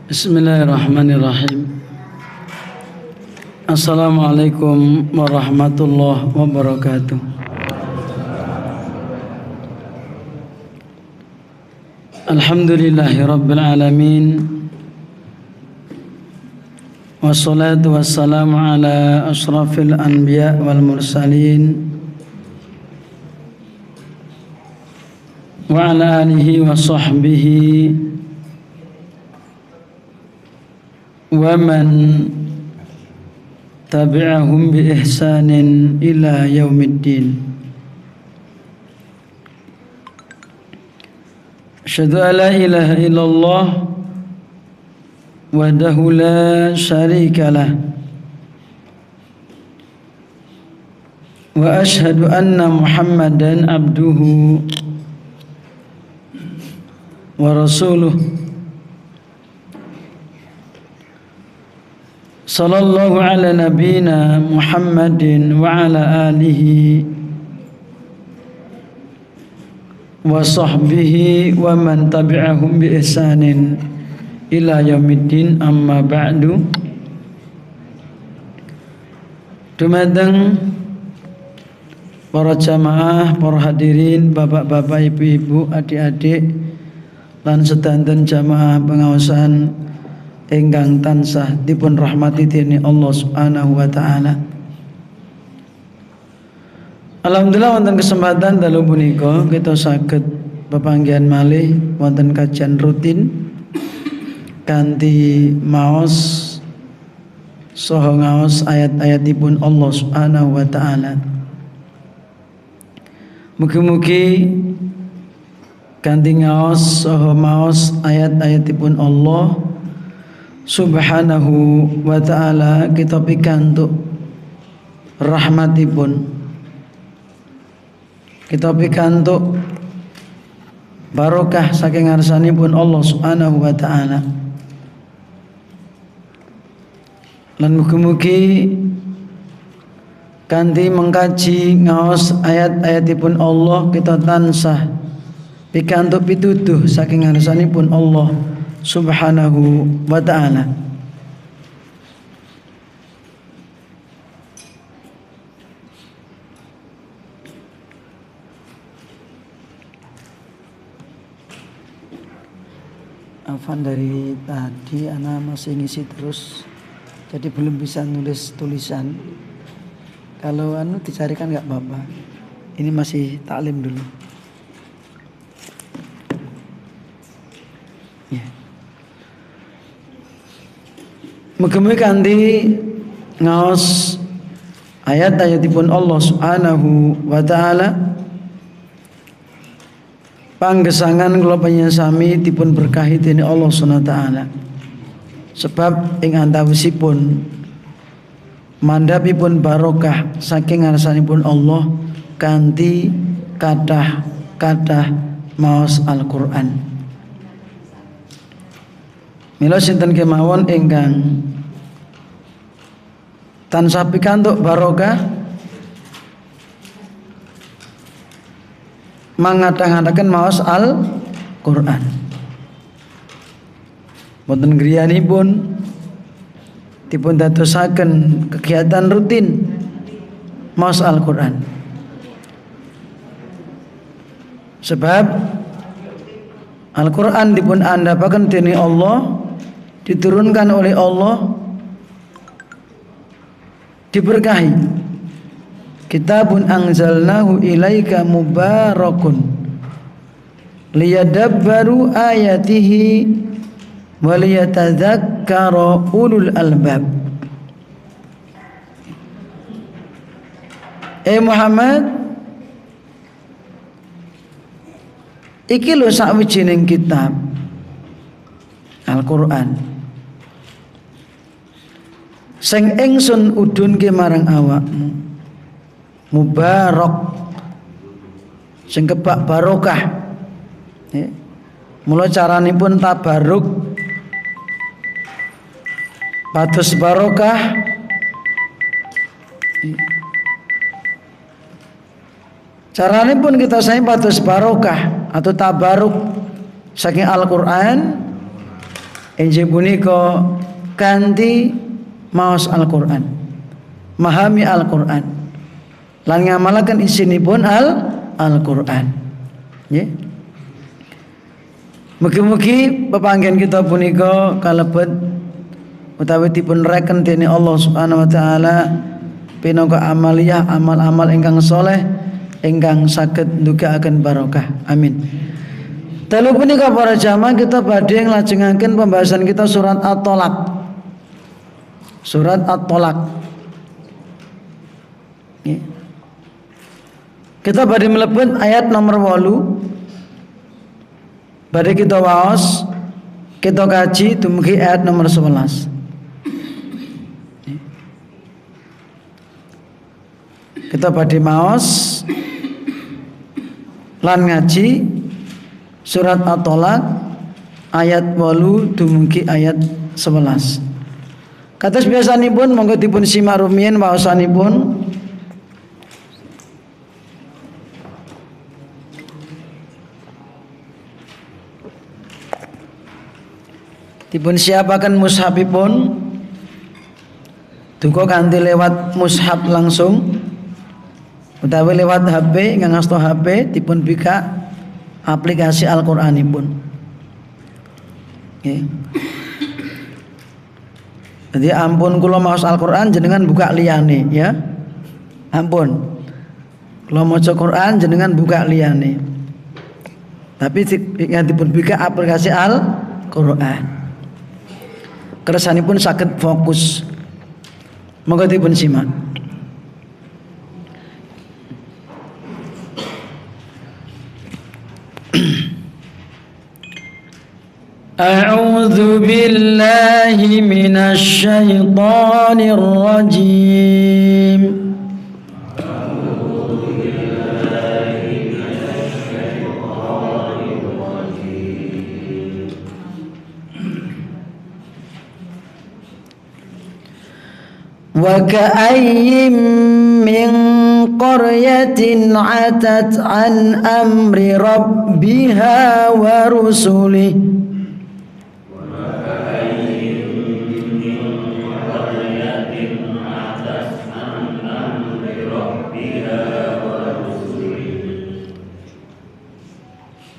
Bismillahirrahmanirrahim. Assalamualaikum warahmatullahi wabarakatuh. Alhamdulillahi rabbil alamin. Wassalatu wassalamu ala ashrafil anbiya wal mursalin wa ala alihi wa sahbihi wa man tabi'ahum bi ihsanin ila yaumiddin. Asyhadu an la ilaha illallah wahdahu la syarika lah wa asyhadu anna Muhammadan abduhu wa rasuluh sallallahu ala nabina Muhammadin wa ala alihi wa sahbihi wa man tabi'ahum bi ihsanin ila yaumiddin, amma ba'du. Dumateng para jamaah, para hadirin, bapak-bapak, ibu-ibu, adik-adik lan sedanten jamaah pengaosan ingkang tansah dipun rahmati dening Allah Subhanahu wa taala. Alhamdulillah wonten kesempatan dalu punika kita saged pepanggihan malih wonten kajian rutin kanthi maos saha ngaos ayat-ayatipun Allah Subhanahu wa taala. Mugi-mugi kanthi ngaos saha maos ayat-ayatipun Allah Subhanahu wa ta'ala kita pikantuk rahmatipun, kita pikantuk barokah saking ngarsanipun Allah Subhanahu wa ta'ala. Lan mugi-mugi kanthi mengkaji ngaos ayat-ayatipun Allah kita tansah pikantuk pituduh saking ngarsanipun Allah Subhanahu wa ta'ala. Afan dari tadi anak masih ngisi terus, jadi belum bisa nulis tulisan. Kalau dicarikan nggak apa-apa. Ini masih taklim dulu. Ya. Mugi-mugi kanthi ngaos ayat-ayatipun Allah Subhanahu wa taala panggesangan kula panjenengan dipun berkahi dening Allah Subhanahu wa taala. Sebab ing antawisipun mandhapipun barokah saking ngarsanipun Allah kanthi kathah-kathah maos Al-Qur'an. Mila sinten kemawon ingkang tansah pikantuk barokah mangadhang-adhaken maos Al-Qur'an. Wonten griyanipun dipun dadosaken kegiatan rutin maos Al-Qur'an. Sebab Al-Qur'an dipun andhapaken dening Allah, diturunkan oleh Allah, diberkahi. Kitabun anzalnahu ilaika mubarakun liyadabbaru ayatihi waliyatadzakkara ulul albab. Muhammad, iki lho sawijining kitab Al-Qur'an sing ingsun udhunke marang awakmu, mubarak sing kebak barokah. Mula caranipun tabaruk pados barokah Carane pun kita saya patus barokah atau tabaruk saking Al-Qur'an injih punika kanthi maos Al-Qur'an, memahami Al-Qur'an lan ngamalaken isinipun Al-Qur'an. Nggih. Mugi-mugi pepanggen kita punika kalebet utawi dipun reken dening Allah Subhanahu wa taala pinangka amaliyah amal-amal ingkang saleh ingkang saged ndugaaken barokah. Amin. Dalu punika para jamaah kita badhe nglajengaken pembahasan kita surat At-Tolak. Surat At-Tolak. Kita badhe mlebet ayat nomor 8. Badhe kita waos, kita kaji dumugi ayat nomor 11. Kita badhe maos lan ngaji surat At-Tolak ayat 8 dumugi ayat 11. Kados biasanipun monggo dipun simak rumiyin waosanipun. Dipun siapaken mushafipun, duka kanthi lewat mushaf langsung utawi lewat HP ingkang ngasta HP dipun bika aplikasi Al-Qur'anipun. Nggih. Jadi ampun kula maos Al-Qur'an jenengan buka liyane ya. Ampun. Kula maca Qur'an jenengan buka liyane. Tapi yang dipun bika aplikasi Al-Qur'an. Kersanipun saged fokus. Monggo dipun simak. A'udzu billahi minasy syaithanir rajim. وكأين من قرية عتت عن أمر ربها ورسله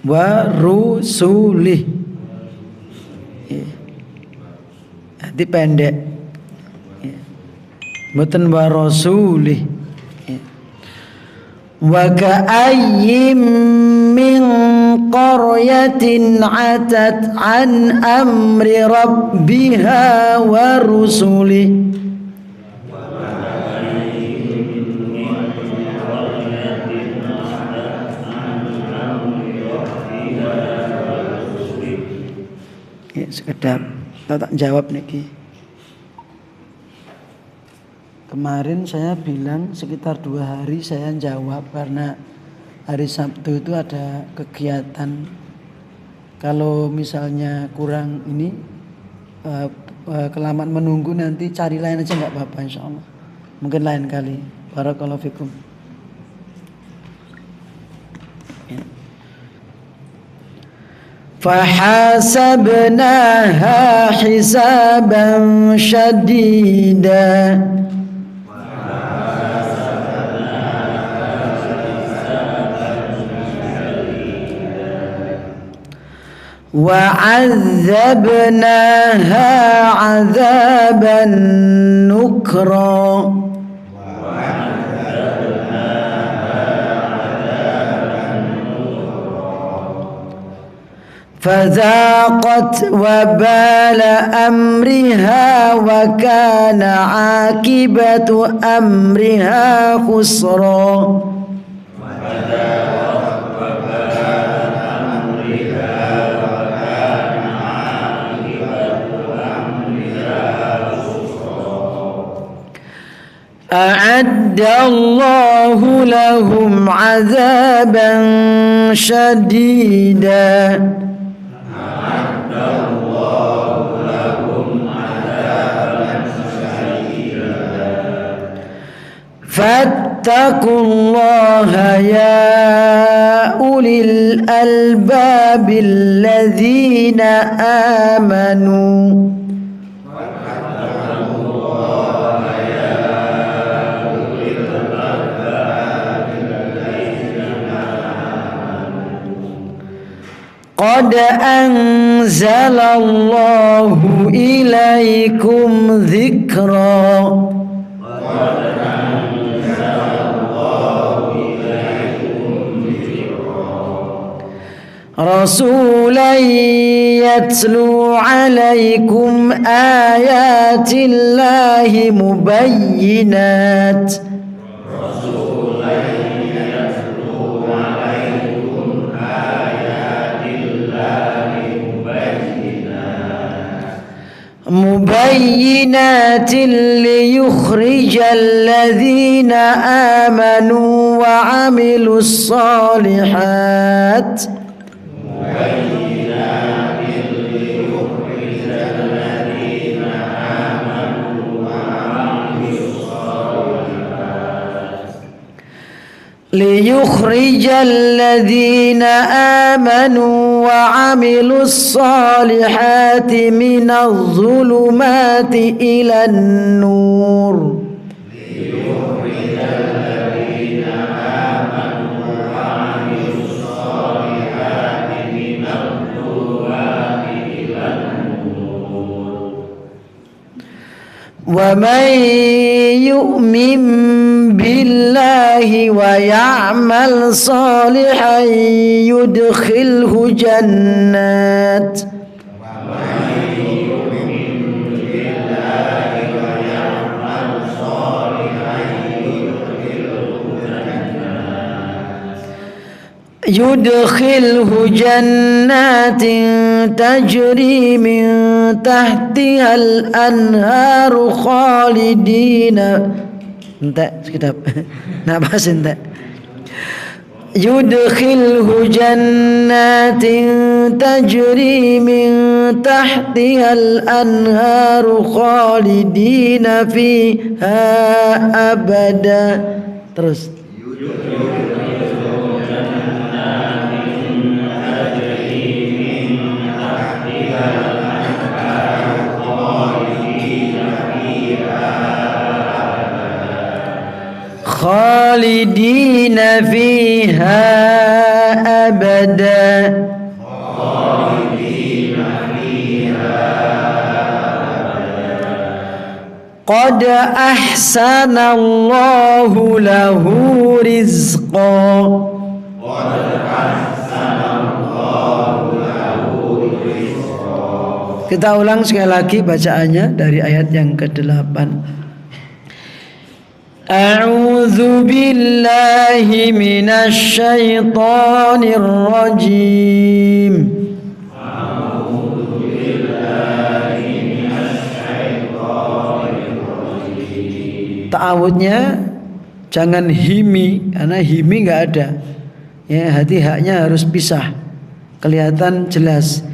ورسله dipendek mboten wa rasulih. Wa ka'ayyim min qaryatin 'atat an amri rabbiha wa rusulih. Ya, sekedap tak jawab niki. Kemarin saya bilang sekitar 2 hari saya jawab karena hari Sabtu itu ada kegiatan. Kalau misalnya kurang ini kelamaan menunggu nanti cari lain aja nggak apa-apa insyaallah. Mungkin lain kali. Barakallahu fikum. Fahasabnaha hisaban syadida. وعذبناها عذابا نكرا فذاقت وبال أمرها وكان عاقبة أمرها خسرا أعد الله لهم عذابا شديدا فاتقوا الله يا أولي الألباب الذين آمنوا قد أنزل الله إليكم ذكرا رسولا يتلو عليكم آيات الله مبينات مبينات ليخرج الذين آمنوا وعملوا الصالحات ليخرج الذين آمنوا وعملوا الصالحات من الظلمات إلى النور ومن يؤمن بالله ويعمل صالحا يدخله جنات يدخله جنات تجري من تحتها الأنهار خالدين انتهى كتاب نبحث انتهى يدخله جنات تجري من تحتها الأنهار خالدين فيها أبدا terus خالدين فيها أبدا قد أحسن الله له رزقا Kita ulang sekali lagi bacaannya dari ayat yang ke-8. A'udzu billahi minasy syaithanir rajim. A'udzu billahi minasy syaithanir rajim. Ta'awudnya jangan himi, karena himi enggak ada. Ya, hati haknya harus pisah. Kelihatan jelas.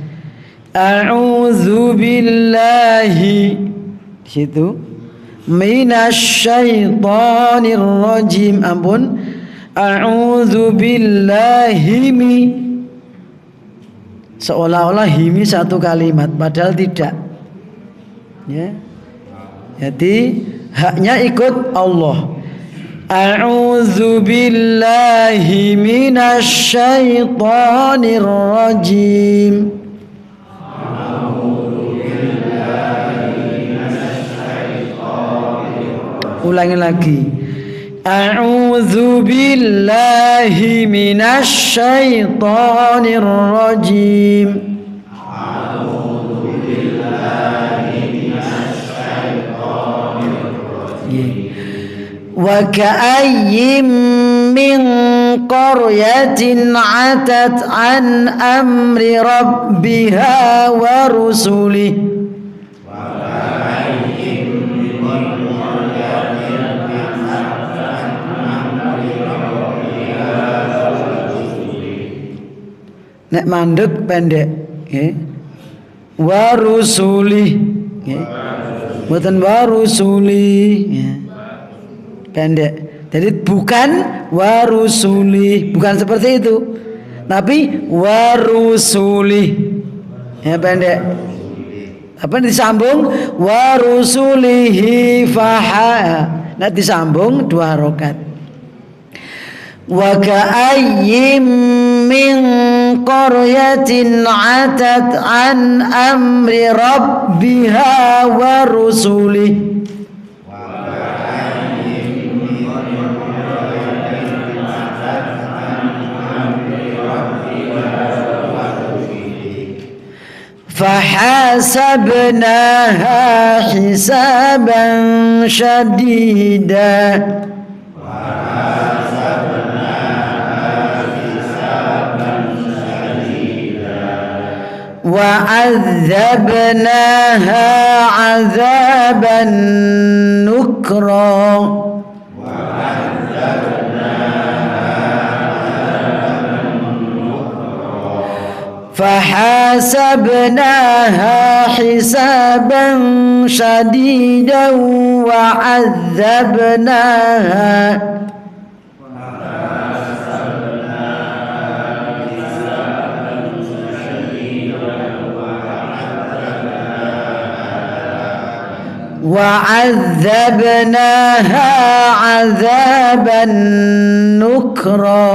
A'udzu billahi di situ minasyaitonir rajim. Ampun. A'udzu billahi seolah-olah himi satu kalimat padahal tidak. Ya. Jadi haknya ikut Allah. A'udzu billahi minasyaitonir rajim. Ulangi lagi. A'udzu billahi minasy syaithanir rajim. A'udzu billahi minasy syaithanir rajim. Wa ka'ayyin min qaryatin 'atat 'an amri rabbiha wa rusulihi. Nek mandek pendek, ya. Warusuli, ya. Bukan warusuli, ya. Pendek. Jadi bukan warusuli, bukan seperti itu. Tapi warusuli, Ya pendek. Apa disambung wa rusulihi faha. Nah disambung 2 harokat. Wa ka'ayyim min qaryatin 'atat an amri rabbiha wa rusulihi. فحاسبناها حسابا شديدا وعذبناها عذابا نكرا فحاسبناها حسابا شديدا وعذبناها عذابا نكرا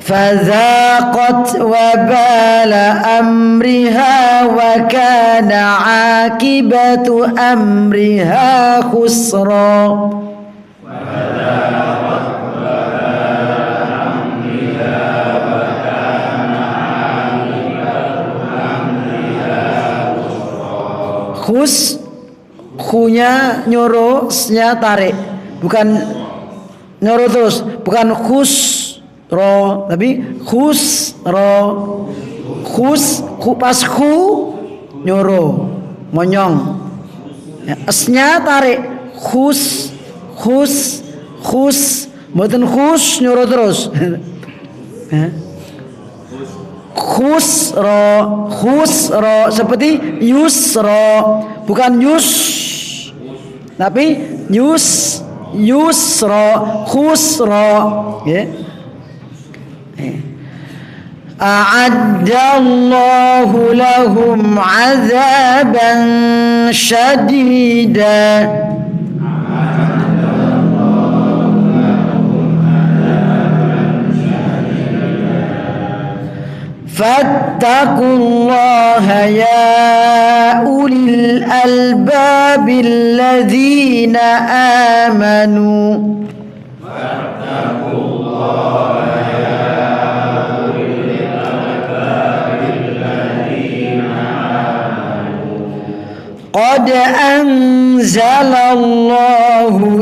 فذاقت وبال أمرها وكان عاقبة أمرها خسرا khus khunya nyuruh nya tarik, bukan nyuruh terus, bukan khus ro tapi khus ro khus pas khu nyuruh monyong ya, esnya tarik khus mboten khus nyuruh terus khus ro seperti yusro, bukan yus tapi yusro khusro ya. A'addallahu lahum 'adzaban syadida fattaqullaha ya ulil albabil ladzina amanu qad anzalallahu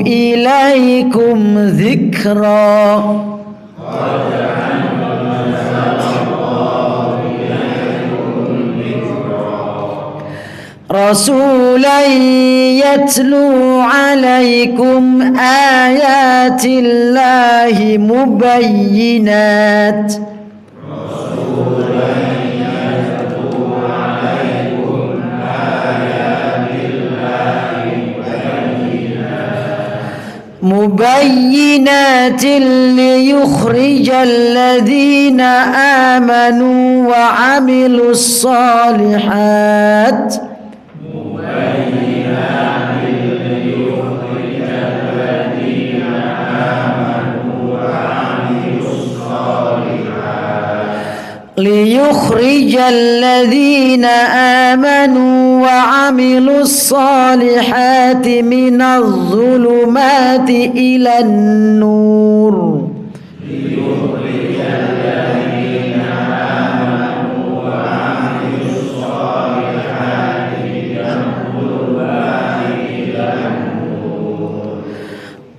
ilaikum dzikra rasulan yatlu alaikum ayatillahi mubayyinat مبينات ليخرج الذين آمنوا وعملوا الصالحات ليخرج الذين آمنوا وعملوا الصالحات من الظلمات إلى النور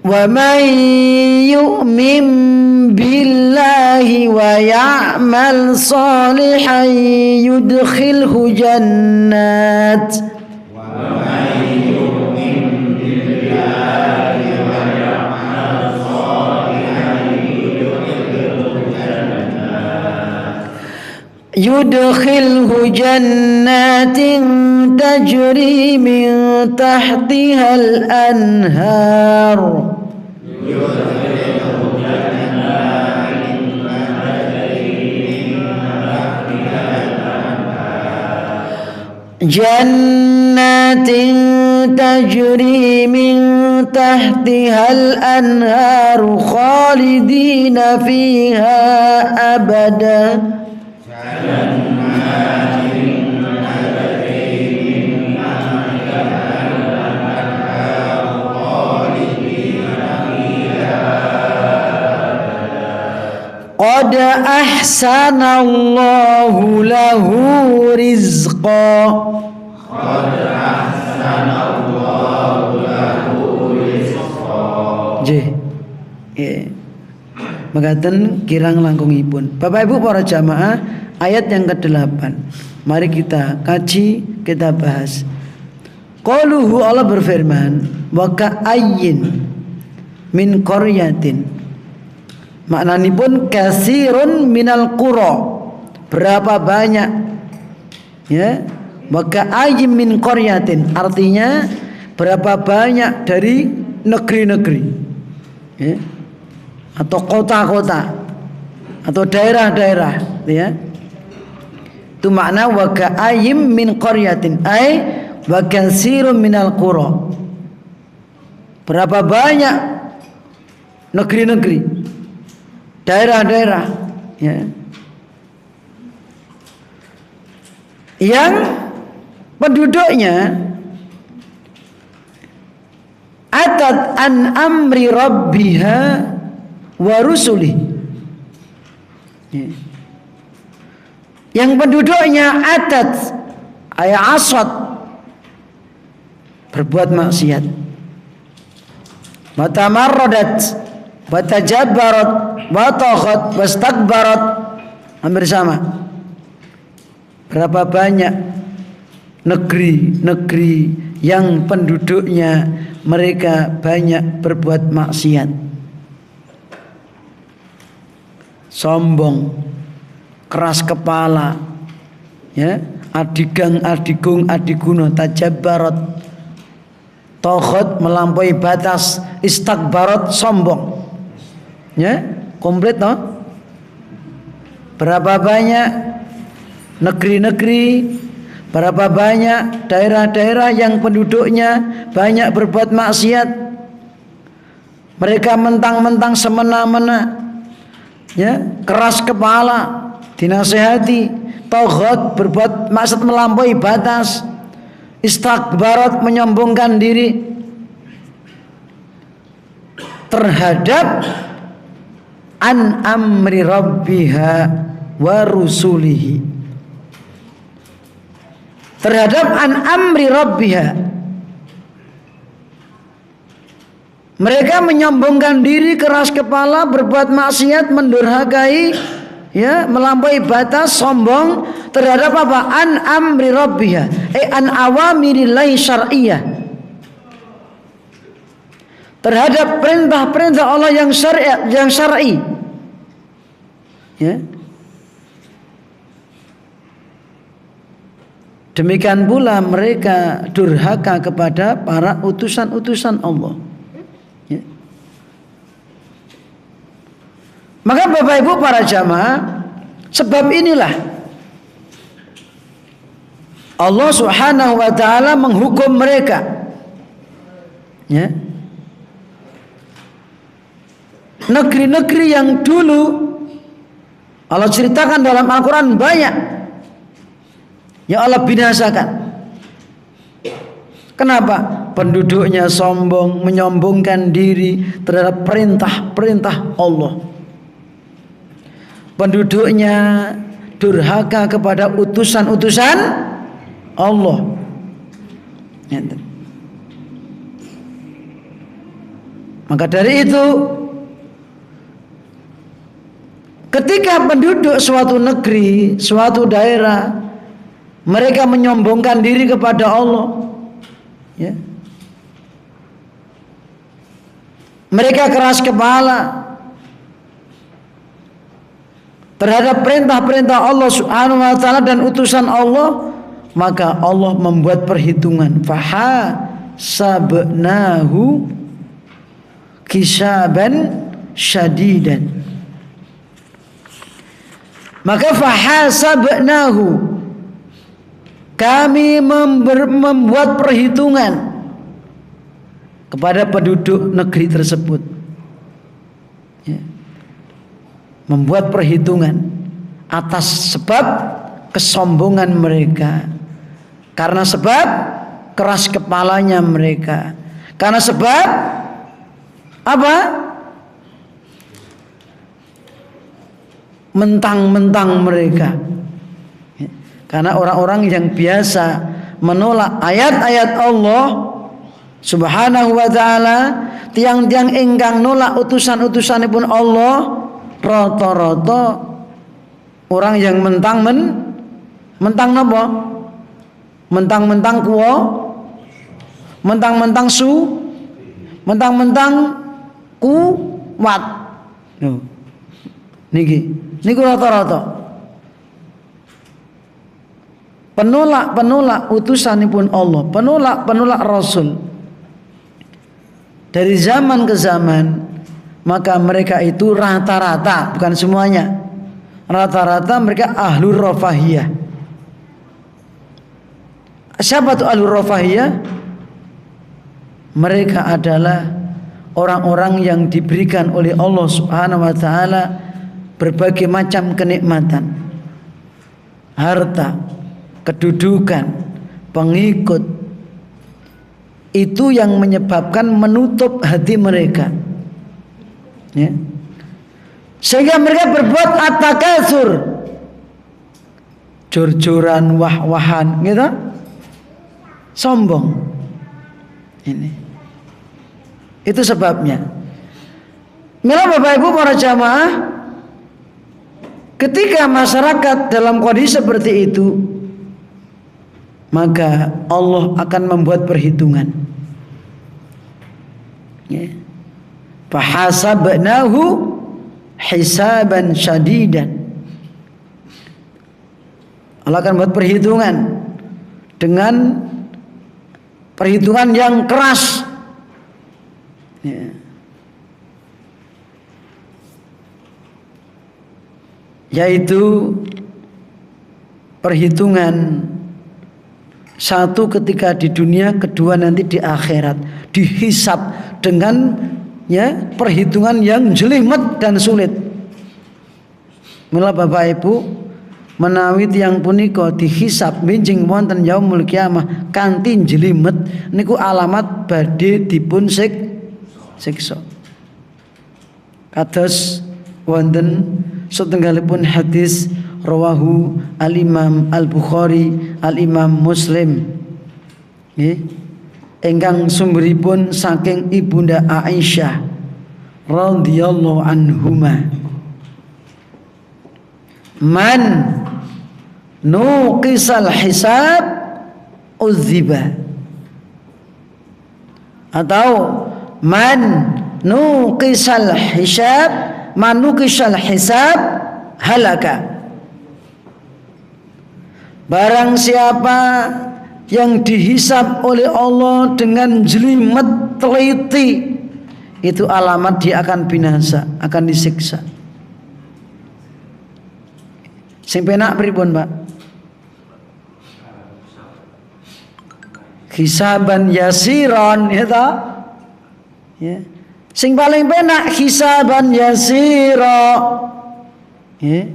ومن يؤمن بالله ويعمل صالحا يدخله جنات يدخله جنات تجري من تحتها الأنهار jannatin tajri min tahtihal anharu khalidina fiha abada. Qad ahsanallahu lahu rizqa. Qad ahsanallahu lahu rizqa. Mekaten kirang langkungipun. Bapak Ibu para jamaah, ayat yang ke-8. Mari kita kaji, kita bahas. Qauluhu, Allah berfirman, wa ka'ayyin min qaryatin. Maknanipun kasirun minal qura, berapa banyak, ya, maka ayim min qaryatin, artinya berapa banyak dari negeri-negeri, ya, atau kota-kota atau daerah-daerah, ya. Itu makna wa ka'ayim min qaryatin, ay wa kasirun minal qura, berapa banyak negeri-negeri, daerah-daerah, ya, yang penduduknya atat an amri rabbiha wa rusuli, ya, yang penduduknya atat ayat aswat, berbuat maksiat, matamarradat, watajabbarat, wataghat, wastakbarat, hampir sama. Berapa banyak negeri-negeri yang penduduknya mereka banyak berbuat maksiat, sombong, keras kepala, ya, adigang, adigung, adiguno, tajabbarat, taghat, melampaui batas, istakbarat, sombong. Ya, komplit toh. Berapa banyak negeri-negeri, berapa banyak daerah-daerah yang penduduknya banyak berbuat maksiat. Mereka mentang-mentang semena-mena, ya, keras kepala, dinasehati, taghat, berbuat maksiat melampaui batas, istakbarat, menyombongkan diri terhadap an amri rabbiha wa rusulihi, terhadap an amri rabbiha. Mereka menyombongkan diri, keras kepala, berbuat maksiat, mendurhakai, ya, melampaui batas, sombong terhadap apa? An amri rabbiha, an awamirillahi syar'iyyah, terhadap perintah-perintah Allah yang syar'i, ya. Demikian pula mereka durhaka kepada para utusan-utusan Allah, ya. Maka Bapak Ibu para jamaah, sebab inilah Allah Subhanahu wa taala menghukum mereka, ya. Negeri-negeri yang dulu Allah ceritakan dalam Al-Quran banyak yang Allah binasakan. Kenapa? Penduduknya sombong, menyombongkan diri terhadap perintah-perintah Allah. Penduduknya durhaka kepada utusan-utusan Allah. Maka dari itu, ketika penduduk suatu negeri, suatu daerah, mereka menyombongkan diri kepada Allah, ya, mereka keras kepala terhadap perintah-perintah Allah Subhanahu wa taala dan utusan Allah, maka Allah membuat perhitungan, fahasabnahu hisaban syadidan. Maka fahasabnahu, Kami membuat perhitungan kepada penduduk negeri tersebut, ya. Membuat perhitungan atas sebab kesombongan mereka, karena sebab keras kepalanya mereka, karena sebab apa? Mentang-mentang mereka, ya. Karena orang-orang yang biasa menolak ayat-ayat Allah Subhanahu wa ta'ala, tiang-tiang ingkang nolak utusan-utusanipun Allah, rata-rata orang yang mentang napa? Mentang-mentang kuwa, mentang-mentang mentang-mentang kuat. Niku rata-rata penolak utusanipun Allah, penolak Rasul. Dari zaman ke zaman, maka mereka itu rata-rata, bukan semuanya, rata-rata mereka ahlur rafahiyah. Siapa itu ahlur rafahiyah? Mereka adalah orang-orang yang diberikan oleh Allah Subhanahu wa ta'ala berbagai macam kenikmatan, harta, kedudukan, pengikut. Itu yang menyebabkan menutup hati mereka, ya. Sehingga mereka berbuat at-takatsur, jor-joran, wah-wahan, gitu, sombong. Itu sebabnya. Mila Bapak Ibu para jamaah, ketika masyarakat dalam kondisi seperti itu, maka Allah akan membuat perhitungan, ya. Fahasabnahu hisaban syadidan. Allah akan buat perhitungan dengan perhitungan yang keras, ya. Yaitu perhitungan satu ketika di dunia, kedua nanti di akhirat, dihisab dengan, ya, perhitungan yang jelimet dan sulit. Mula Bapak Ibu menawi tiyang punika dihisab benjing wonten yaumul kiamah kanthi jelimet, niku alamat badhe dipun siksa. Kados wonten setunggalipun hadis rawahu al-Imam Al-Bukhari, al-Imam Muslim, nggih, ingkang sumberipun saking Ibunda Aisyah radhiyallahu anhuma. Man nuqisal hisab udziba, atau man nuqisal hisab halaka. Barang siapa yang dihisab oleh Allah dengan jelimet teliti, itu alamat dia akan binasa, akan disiksa. Sing penak pripun, Pak? Hisaban yasiron, ya ta? Ya. Sing paling penak hisaban yasiro, ya.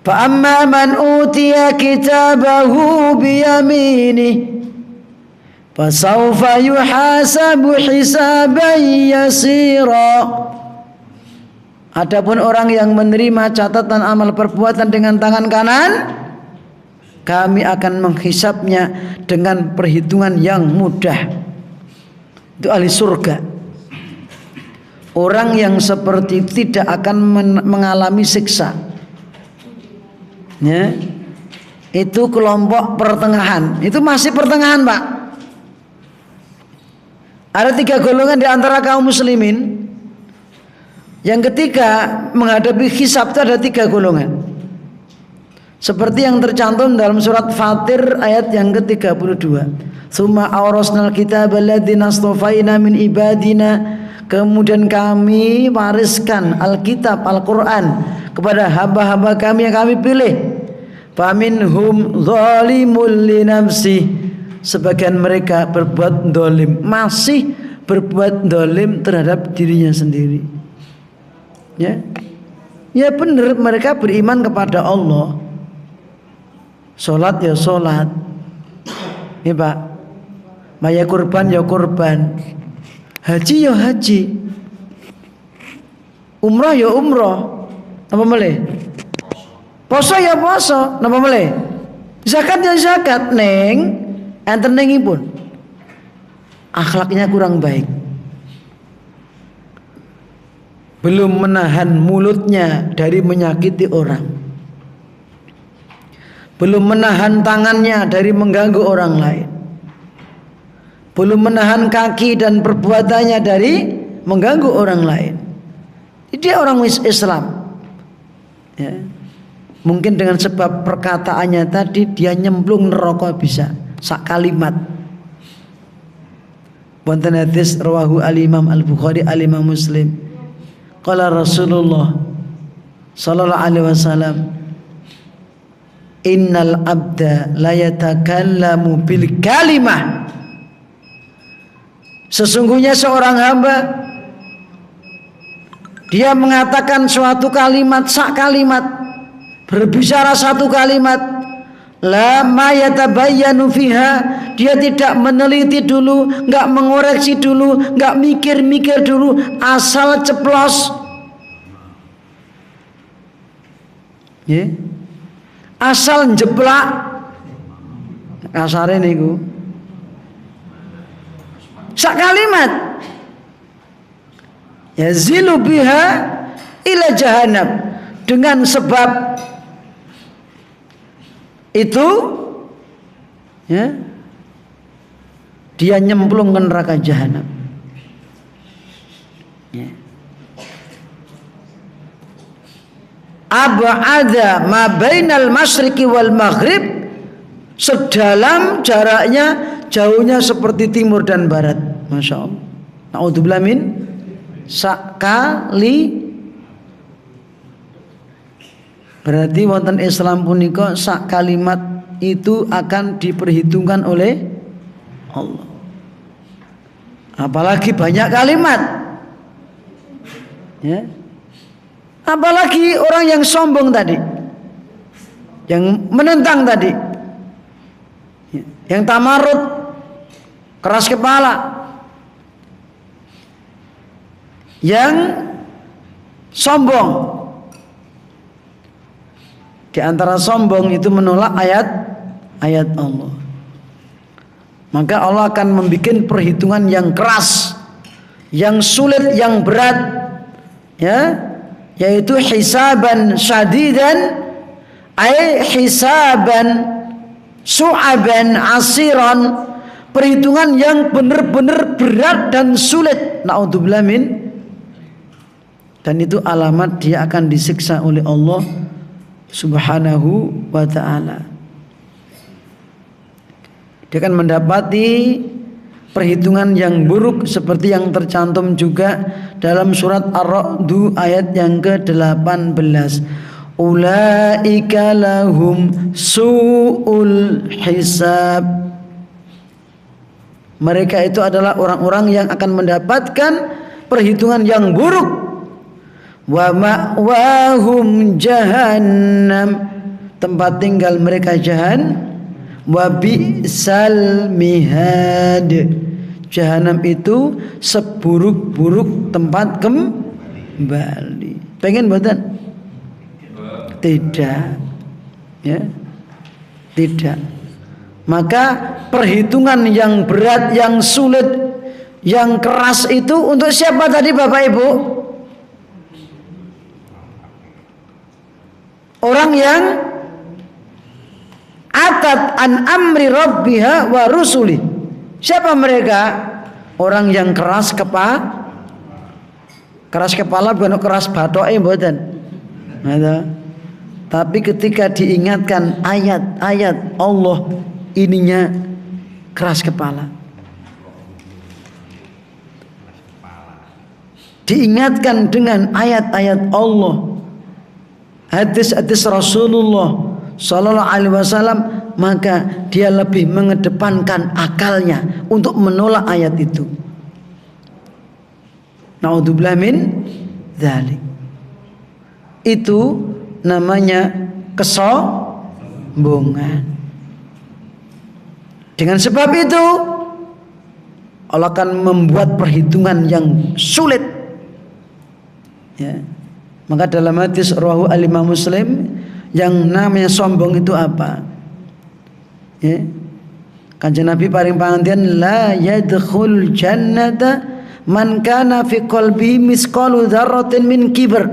Fa amma man utiya kitabahu biyamini fasawfa yuhasabu hisaban yasira. Adapun orang yang menerima catatan amal perbuatan dengan tangan kanan, kami akan menghisapnya dengan perhitungan yang mudah. Itu ahli surga. Orang yang seperti tidak akan mengalami siksa, ya. Itu kelompok pertengahan. Itu masih pertengahan, Pak. Ada 3 golongan di antara kaum muslimin. Yang ketiga menghadapi hisab itu ada 3 golongan. Seperti yang tercantum dalam surat Fatir ayat yang ke-32. Tsumma awrasnal kitaba alladziina astafaina min ibadina. Kemudian kami wariskan Alkitab, Al-Quran kepada hamba-hamba kami yang kami pilih. Faminhum zalimul li nafsi, sebagian mereka berbuat dolim, masih berbuat dolim terhadap dirinya sendiri. Ya, ya benar, mereka beriman kepada Allah, sholat ya sholat, ya Pak, maya kurban ya kurban, haji ya haji, umrah ya umrah, apa meleh? Poso ya poso, napa meleh? Zakat ya zakat, neng enten nengipun akhlaknya kurang baik. Belum menahan mulutnya dari menyakiti orang. Belum menahan tangannya dari mengganggu orang lain. Belum menahan kaki dan perbuatannya dari mengganggu orang lain. Dia orang Islam. Ya. Mungkin dengan sebab perkataannya tadi dia nyemplung neraka bisa sak kalimat. Wonten hadis rawahu al-Imam Al-Bukhari al-Imam Muslim. Qala Rasulullah sallallahu alaihi wasallam, innal abda la yatakallamu bil kalimah. Sesungguhnya seorang hamba dia mengatakan suatu kalimat, sak kalimat, berbicara satu kalimat, lama yatabayyanu fiha, dia tidak meneliti dulu, enggak mengoreksi dulu, enggak mikir-mikir dulu, asal ceplos. Ya. Asal njeblak. Kasare niku. Sak kalimat. Yazilu biha ila jahannam, dengan sebab itu ya, dia nyemplung ke neraka jahanam. Ya. Ab'ada ma bainal masyriqi wal maghrib, sedalam jaraknya, jauhnya seperti timur dan barat. Masya Allah. Na'udzubillah min sakali. Berarti wonten Islam punika sak kalimat itu akan diperhitungkan oleh Allah. Apalagi banyak kalimat. Ya. Apalagi orang yang sombong tadi, yang menentang tadi, yang tamarut, keras kepala, yang sombong. Di antara sombong itu menolak ayat Allah. Maka Allah akan membuat perhitungan yang keras, yang sulit, yang berat, ya, yaitu hisaban syadidan, ay hisaban su'aban asiran, perhitungan yang benar-benar berat dan sulit. Na'udzubillah min. Dan itu alamat dia akan disiksa oleh Allah Subhanahu wa ta'ala. Dia akan mendapati perhitungan yang buruk seperti yang tercantum juga dalam surat Ar-Ra'd ayat yang ke-18. Ulaika lahum su'ul hisab. Mereka itu adalah orang-orang yang akan mendapatkan perhitungan yang buruk. Wa ma'wahum jahannam, tempat tinggal mereka jahannam. Wa bi'sal mihad, jahanam itu seburuk-buruk tempat kembali. Pengen mboten? Tidak. Ya. Tidak. Maka perhitungan yang berat, yang sulit, yang keras itu untuk siapa tadi Bapak Ibu? Orang yang atat an amri rabbiha wa rusuli. Siapa mereka? Orang yang keras kepala. Keras kepala bukan keras bathoke mboten. Tapi ketika diingatkan ayat-ayat Allah, ininya keras kepala. Diingatkan dengan ayat-ayat Allah, hadis-hadis Rasulullah Sallallahu Alaihi Wasallam, maka dia lebih mengedepankan akalnya untuk menolak ayat itu. Naudzubillah min dzalik. Itu namanya kesombongan. Dengan sebab itu Allah akan membuat perhitungan yang sulit. Ya. Maka dalam hadis rawahu al-Imam Muslim, yang namanya sombong itu apa? Ya. Kanjeng Nabi paring pangandian, la yadkhul jannata man kana fi qalbi misqalu dzarratin min kibr.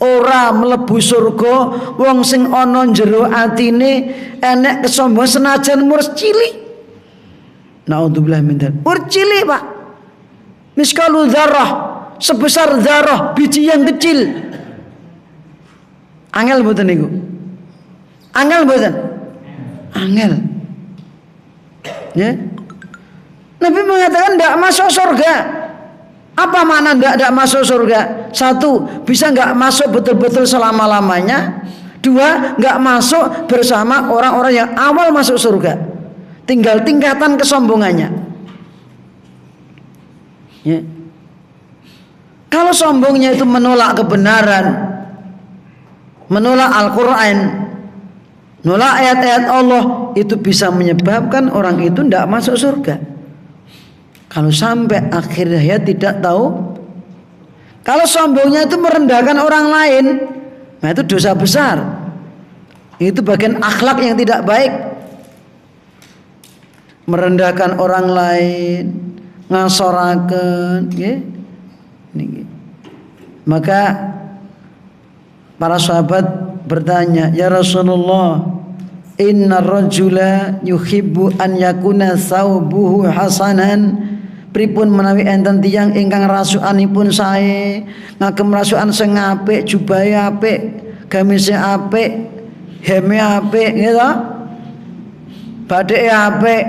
Ora mlebu surga wong sing ana jero atine enek kesombongan senajan mur cilik. Naudzubillah min dzalik. Mur cilik, Pak. Misqalu dzarrah, sebesar dzarrah, biji yang kecil. Angel mboten niku? Angel mboten? Angel. Ya. Nabi mengatakan tidak masuk surga. Apa makna tidak masuk surga? Satu, bisa nggak masuk betul-betul selama-lamanya. Dua, nggak masuk bersama orang-orang yang awal masuk surga. Tinggal tingkatan kesombongannya. Ya. Kalau sombongnya itu menolak kebenaran, menolak Al-Quran, menolak ayat-ayat Allah, itu bisa menyebabkan orang itu tidak masuk surga. Kalau sampai akhir hayat tidak tahu. Kalau sombongnya itu merendahkan orang lain, nah itu dosa besar. Itu bagian akhlak yang tidak baik. Merendahkan orang lain, ngasoraken, ya. Maka para sahabat bertanya, ya Rasulullah, inna rajula yuhibbu an yakuna thawbuhu hasanan. Pripun menawi enten tiyang ingkang rasukanipun sae, ngagem rasukan sing apik, jubahe apik, gamise apik, heme apik, gitu. Badheke apik.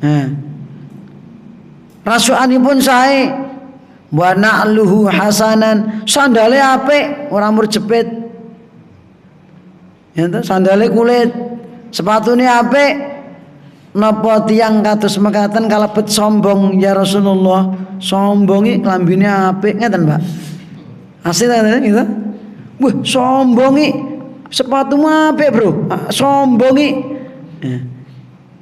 Nah. Rasukanipun sae, wa na'luhu hasanan, sandale apik, ora murjepit. Ya ta, sandale kulit, sepatune apik. Napa tiyang kados mekaten kalebet sombong ya Rasulullah? Sombongi klambine apik ngeten, Pak. Asli ta gitu? Wah, sombongi sepatumu apik, Bro. Sombongi. Ya.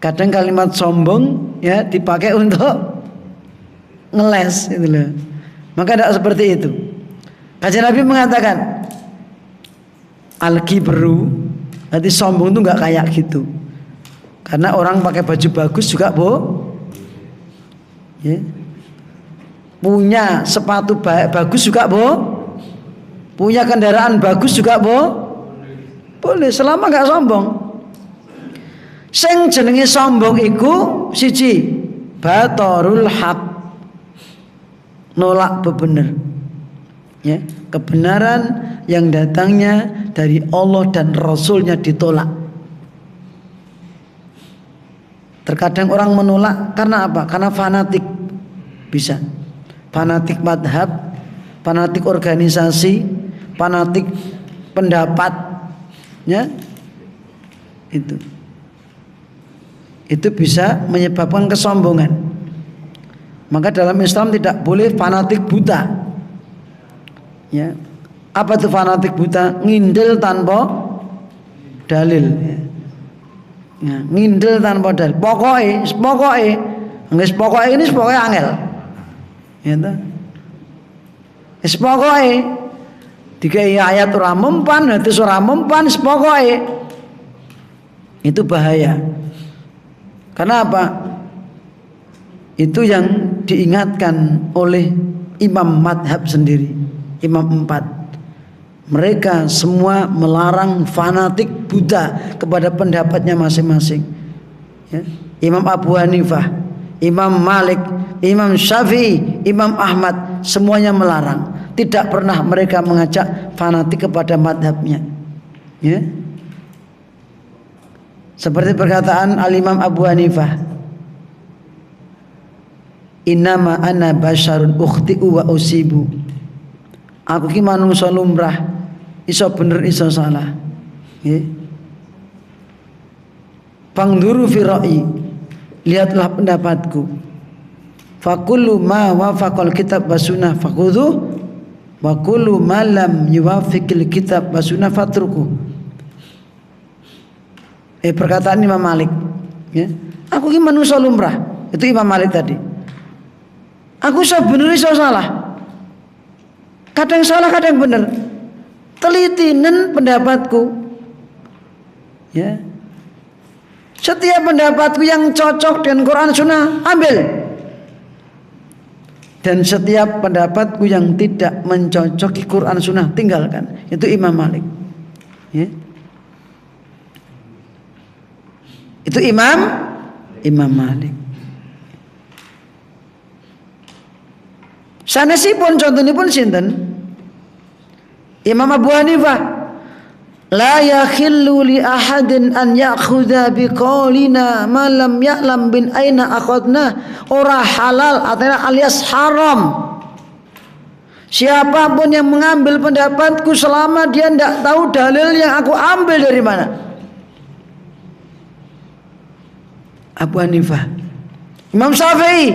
Kadang kalimat sombong ya dipakai untuk ngeles itu loh. Maka tidak seperti itu. Kanjeng Nabi mengatakan al-kibru, berarti sombong itu enggak kayak gitu. Karena orang pakai baju bagus juga, ya. Punya sepatu bagus juga, punya kendaraan bagus juga, boleh selama nggak sombong. Sing jenenge sombong iku siji, batorul haq, nolak bebener. Ya, kebenaran yang datangnya dari Allah dan Rasulnya ditolak. Terkadang orang menolak karena apa? Karena fanatik. Bisa fanatik madhab, fanatik organisasi, fanatik pendapat, ya. Itu bisa menyebabkan kesombongan. Maka dalam Islam tidak boleh fanatik buta. Ya. Apa itu fanatik buta? Ngindel tanpa dalil. Ya, ngindel tanpa dalil. Pokoknya ini pokoknya angel. Ya ta. Wis pokoke dikai ayat ora mempan, hadis ora mempan, pokoke. Itu bahaya. Karena apa? Itu yang diingatkan oleh imam madhab sendiri, imam 4. Mereka semua melarang fanatik buta kepada pendapatnya masing-masing. Ya. Imam Abu Hanifah, Imam Malik, Imam Syafi'i, Imam Ahmad, semuanya melarang. Tidak pernah mereka mengajak fanatik kepada madhabnya. Ya. Seperti perkataan Al-Imam Abu Hanifah, innama ana basyarun ukhti'u wa usibu. Aku ki manungsa lumrah, iso bener iso salah. Nggih. Fangduru fi ra'yi, lihatlah pendapatku. Fakullu ma wafaqal kitab wa sunnah fakhudhu wa kullu ma lam yuwafiqil kitab wa sunnah fatruku. Perkataan Imam Malik, ya. Aku ki manusia lumrah, itu Imam Malik tadi. Aku sebenarnya salah. Kadang salah, kadang benar. Telitinen pendapatku. Ya. Setiap pendapatku yang cocok dengan Quran Sunnah ambil. Dan setiap pendapatku yang tidak mencocoki Quran Sunnah tinggalkan. Itu Imam Malik. Ya. Itu Imam Malik. Sanesipun contonipun sinten? Imam Abu Hanifah. La yakhillu li ahadin an ya'khudha biqaulina ma lam ya'lam bin aina akhadna. Ora halal artinya alias haram. Siapapun yang mengambil pendapatku selama dia tidak tahu dalil yang aku ambil dari mana. Abu Hanifah. Imam Syafi'i,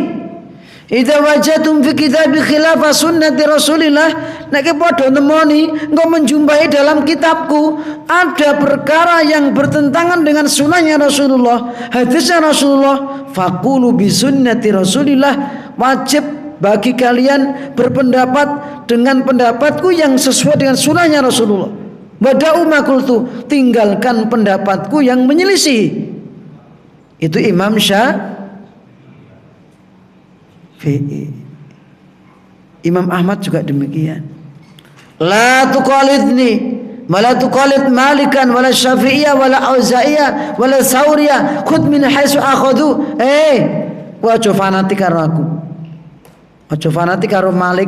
idza wajadtum fi kitabi khilafa sunnati Rasulillah, nek padha nemoni engko menjumpai dalam kitabku ada perkara yang bertentangan dengan sunnahnya Rasulullah, hadisnya Rasulullah, faqulu bi sunnati Rasulillah, wajib bagi kalian berpendapat dengan pendapatku yang sesuai dengan sunnahnya Rasulullah. Wada'u ma qultu, tinggalkan pendapatku yang menyelisih. Itu Imam Syafi'i. Imam Ahmad juga demikian. La tuqalidni, wala tuqalid Malikan, wala Syafi'iyah, wala Auzaiyah, wala Tsauriyah. Khudh min haitsu akhadhu. Ojo fanatik karo aku. Ojo fanatik karo Malik.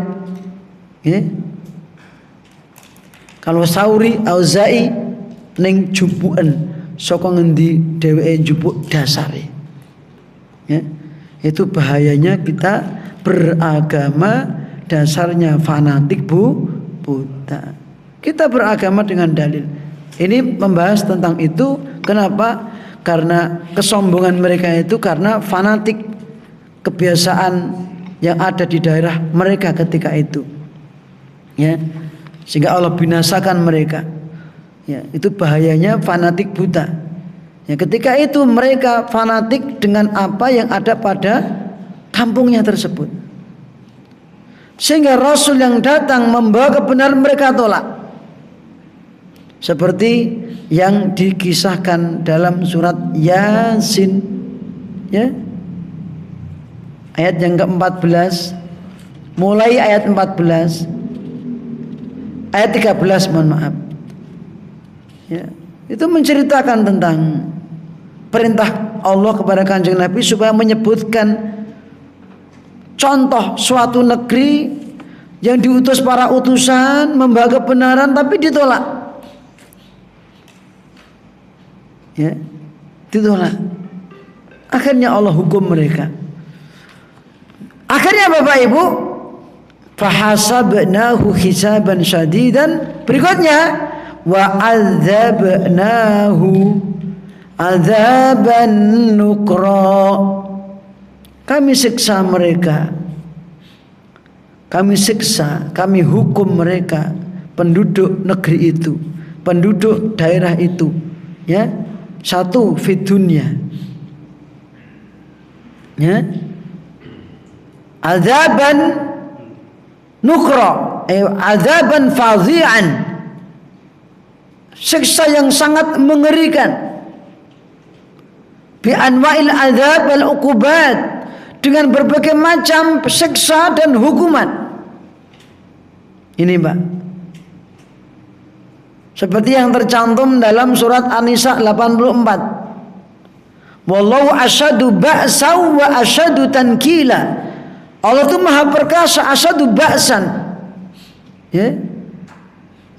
Kalau Tsauri, Auza'i ning jupuken saka ngendi dheweke njupuk dasare. Ya. Itu bahayanya kita beragama dasarnya fanatik buta. Kita beragama dengan dalil. Ini membahas tentang itu. Kenapa? Karena kesombongan mereka itu karena fanatik, kebiasaan yang ada di daerah mereka ketika itu. Ya. Sehingga Allah binasakan mereka. Ya, itu bahayanya fanatik buta. Ya, ketika itu mereka fanatik dengan apa yang ada pada kampungnya tersebut. Sehingga Rasul yang datang membawa kebenaran mereka tolak. Seperti yang dikisahkan dalam surat Yasin, ya. Ayat yang ke-14, mulai ayat 14, ayat 13 mohon maaf. Ya, itu menceritakan tentang perintah Allah kepada Kanjeng Nabi supaya menyebutkan contoh suatu negeri yang diutus para utusan membawa kebenaran tapi ditolak. Ya, ditolak. Akhirnya Allah hukum mereka. Akhirnya Bapak Ibu, fahasabnahu hisaban syadidan. Berikutnya, wa adzabnahu adzaban nukra. Kami siksa mereka, kami siksa, kami hukum mereka, penduduk negeri itu, penduduk daerah itu, ya. Satu fid dunya, ya, adzaban nukra, adzaban fadhi'an, siksa yang sangat mengerikan, bi anwa'il adzab wal uqubat, dengan berbagai macam siksa dan hukuman. Ini Mbak, seperti yang tercantum dalam surat An-Nisa 84. Wallahu asyadu ba'san wa asyadu tankila. Allah itu maha perkasa, asyadu ba'san, ya,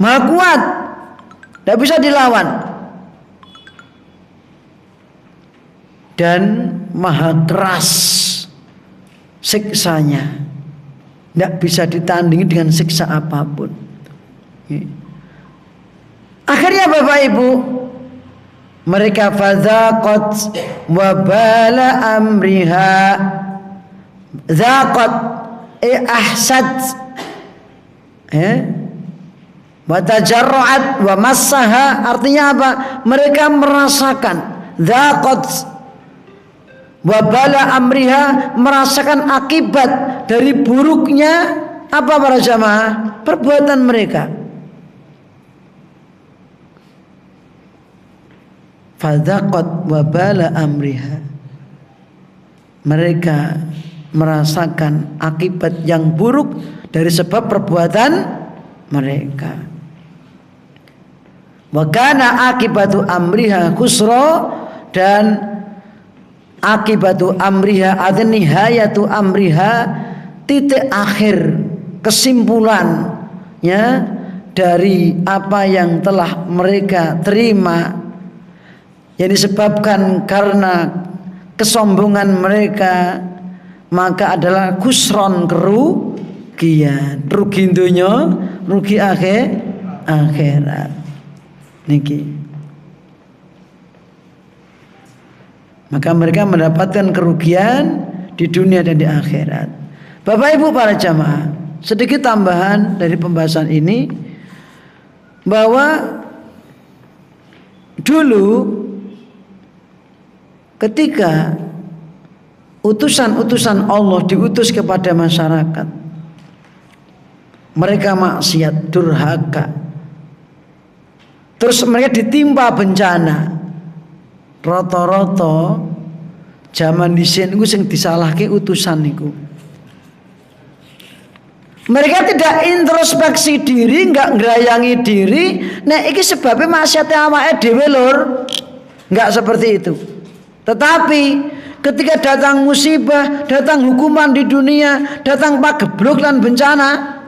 maha kuat, tidak bisa dilawan, dan maha keras siksanya, tidak bisa ditandingi dengan siksa apapun. Akhirnya Bapak Ibu, mereka fadzaqat wabala amriha. Zaqat ahsad wa tajarra'at wa massaha, artinya apa? Mereka merasakan zaqat wabala amriha, merasakan akibat dari buruknya apa para jamaah? Perbuatan mereka. Fadzaqat wabala amriha, mereka merasakan akibat yang buruk dari sebab perbuatan mereka. Wa kana akibatu amriha khusra, dan akibatu amriha atau nihayatu amriha, titik akhir kesimpulannya dari apa yang telah mereka terima yang disebabkan karena kesombongan mereka, maka adalah khusron, kerugian, rugi dunya, rugi akhirat niki. Maka mereka mendapatkan kerugian di dunia dan di akhirat. Bapak Ibu para jamaah, sedikit tambahan dari pembahasan ini, bahwa dulu ketika utusan-utusan Allah diutus kepada masyarakat, mereka maksiat, durhaka, terus mereka ditimpa bencana. Rata-rata zaman dhisik niku sing disalahke utusan niku. Mereka tidak introspeksi diri, enggak ngerayangi diri. Nek iki sebabnya maksiate awake dhewe lur. Enggak seperti itu. Tetapi ketika datang musibah, datang hukuman di dunia, datang pagebluk lan bencana,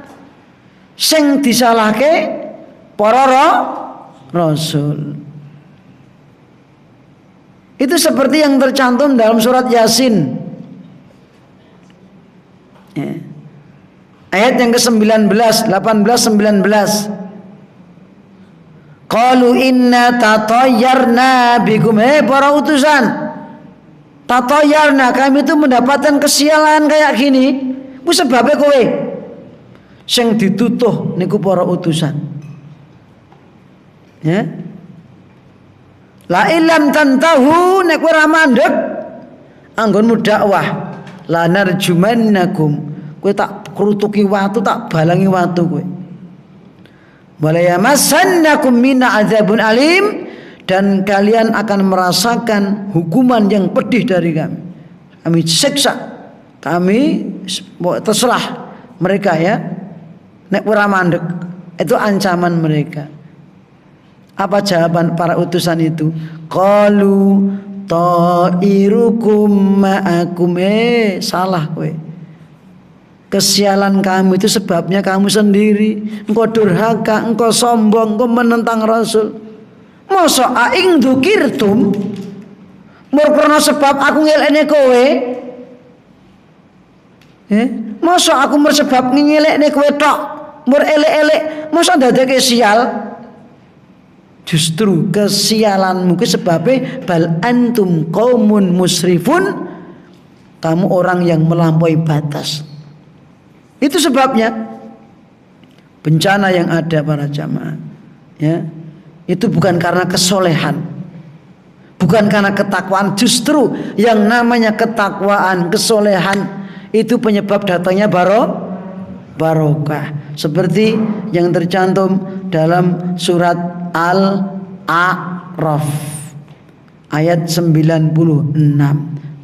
sing disalahke para rasul. Itu seperti yang tercantum dalam surat Yasin, ayat yang ke-19, 18, 19. Qalu inna tatayyarna bikum, para utusan, tatayyarna, kami itu mendapatkan kesialan kayak gini. Ku sebabnya kowe sing ditutuh niku para utusan. Ya. La ilam tantahu, nek kowe ora mandeg anggonmu dakwah, lanarjumannakum, kowe tak krutuki watu, tak balangi watu kowe. Wala yamassannakum minna adzabun alim, dan kalian akan merasakan hukuman yang pedih dari kami. Kami siksa, kami terserah mereka ya. Nek ora mandeg, itu ancaman mereka. Apa jawaban para utusan itu? Qalu ta'irukum ma'akum. Salah kowe. Kesialan kamu itu sebabnya kamu sendiri. Engkau durhaka, engkau sombong, engkau menentang Rasul. Masa aing dzukirtum, mur krana sebab aku ngelekne kowe. Masa aku mur sebab ngelekne kowe tok, mur elek-elek, masa dadake sial? Justru kesialanmu ke sebabnya bal antum qaumun musrifun, kamu orang yang melampaui batas. Itu sebabnya bencana yang ada para jamaah, ya, itu bukan karena kesolehan, bukan karena ketakwaan. Justru yang namanya ketakwaan, kesolehan, itu penyebab datangnya barokah. Seperti yang tercantum dalam surat Al-A'raf ayat 96.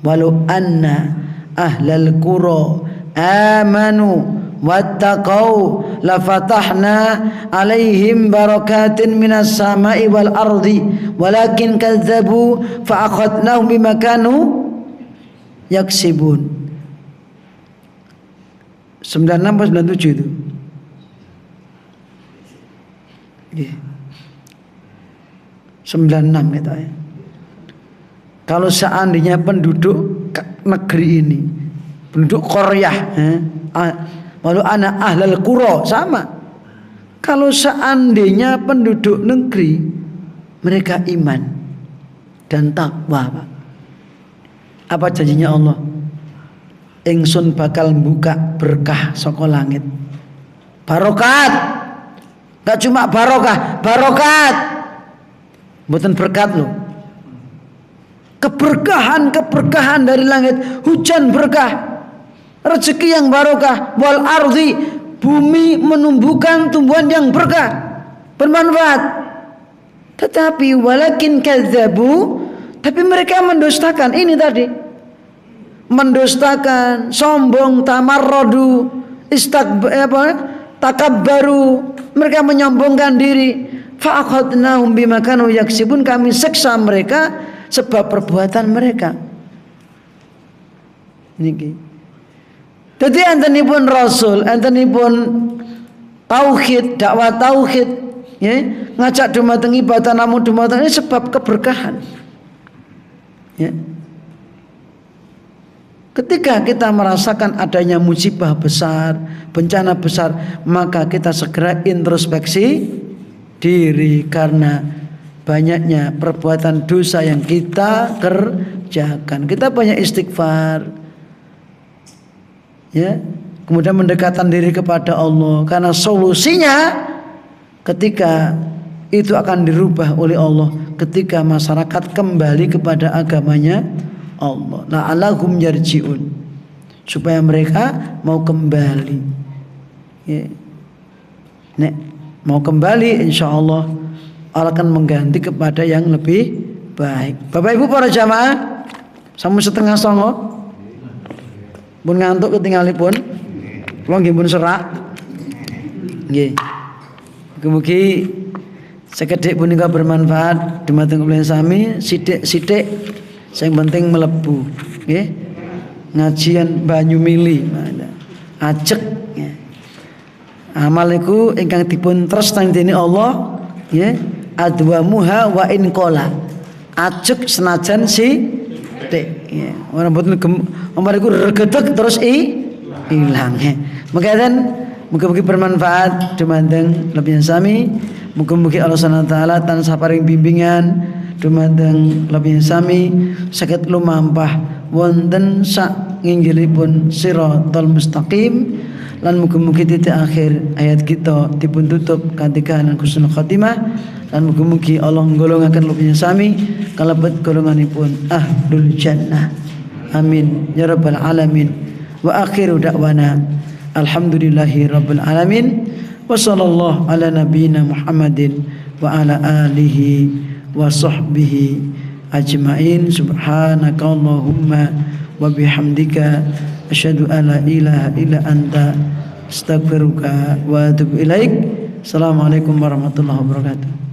Walau anna ahlal qura amanu wattaqau lafatahna alaihim barakatin minas sama'i wal ardi walakin kadzabu fa akhadnahum bima kanu yaksibun. 96-97 itu. Yeah. 96 gitu ya. Kalau seandainya penduduk negeri ini, penduduk Qaryah, walau anak ahlal qura, sama. Kalau seandainya penduduk negeri mereka iman, dan takwa, Pak. Apa janjinya Allah? Ingsun bakal buka berkah saka langit. Barokat. Gak cuma barokah, barokat. Mboten berkat loh. Keberkahan dari langit, hujan berkah, rezeki yang barokah, wal ardi, bumi menumbuhkan tumbuhan yang berkah, bermanfaat. Tetapi walakin kadzabu, tapi mereka mendustakan ini tadi. Mendustakan, sombong, tamarradu, takabbaru, mereka menyombongkan diri. Fa akhadnahum bima kanu yaksibun, kami seksa mereka sebab perbuatan mereka. Niki. Jadi antenipun Rasul, antenipun tauhid, dakwah tauhid, ya, ngajak dumateng ibadah namun dumateng ini sebab keberkahan. Ya. Ketika kita merasakan adanya musibah besar, bencana besar, maka kita segera introspeksi diri karena banyaknya perbuatan dosa yang kita kerjakan. Kita banyak istighfar, ya, kemudian mendekatkan diri kepada Allah, karena solusinya ketika itu akan dirubah oleh Allah ketika masyarakat kembali kepada agamanya Allah. La'allahum yarji'un, supaya mereka mau kembali, ya. Nek mau kembali, insya Allah Allah akan mengganti kepada yang lebih baik. Bapak Ibu para jamaah, sampun setengah songo, pun ngantuk ketinggalipun, kula nggih pun serak. Nggih. Mugi-mugi sekedhik punika bermanfaat dumateng kula sami, sithik-sithik sing penting mlebu. Nggih. Ngajian banyu mili, ajek. Amal iku ingkang dipun tresnani dening Allah, ya, adwamuha wa in qala. Ajek senajan sithik, ya. Ora mboten omar iku regedeg terus ilang. Mekaten mugi-mugi bermanfaat dumateng lebih sami. Mugi-mugi Allah Subhanahu wa taala tansah paring bimbingan dumateng lebih sami saged lumampah wonten sak nginggilipun siratal mustaqim. Lan mugi-mugi titik akhir ayat kita dipun tutup kanthi kahanan husnul khatimah. Lan mugi-mugi Allah nggolongaken lebih sami kalebet golonganipun ahlul jannah. Amin ya rabbal alamin. Wa akhiru da'wana alhamdulillahi rabbil alamin. Wa sallallahu ala nabiyyina Muhammadin wa ala alihi wa sahbihi ajmain. Subhanaka Allahumma wa bihamdika asyhadu an la ilaha illa anta astaghfiruka wa atubu ilaik. Assalamualaikum warahmatullahi wabarakatuh.